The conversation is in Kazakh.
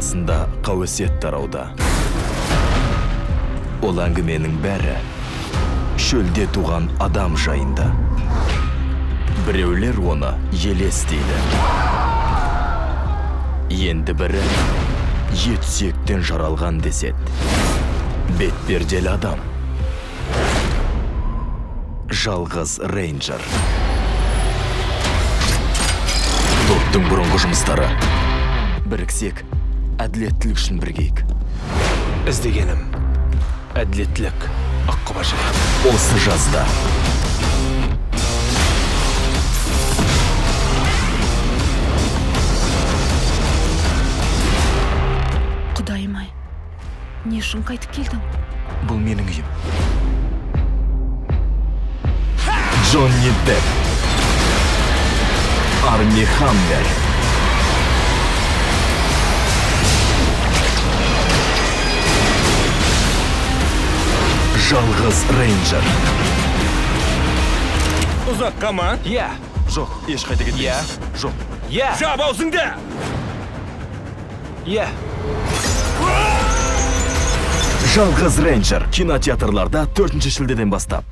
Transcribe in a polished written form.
арасында қауесет тарауда. Ол әңгіменің бәрі шөлде туған адам жайында. Біреулер оны елес дейді. Енді бірі ет сүйектен жаралған десет. Бетперделі адам. Жалғыз рейнджер. Топтың бұрынғы жұмыстары. Біріксек, әділеттілік үшін біргейік. Іздегенім әділеттілік, аққұба жүрек. Осы жазда. Құдайым-ай, не үшін қайтып келдің? Бұл менің үйім. Джонни Депп. Арми Хаммер. Жалғыз рейнджер. Ұзаққа ма? Иә. Жоқ, еш қайда кетпейміз. Жоқ. Иә. Жап аузыңды! Иә. Жалғыз рейнджер кинотеатрларда 4 шілдеден бастап.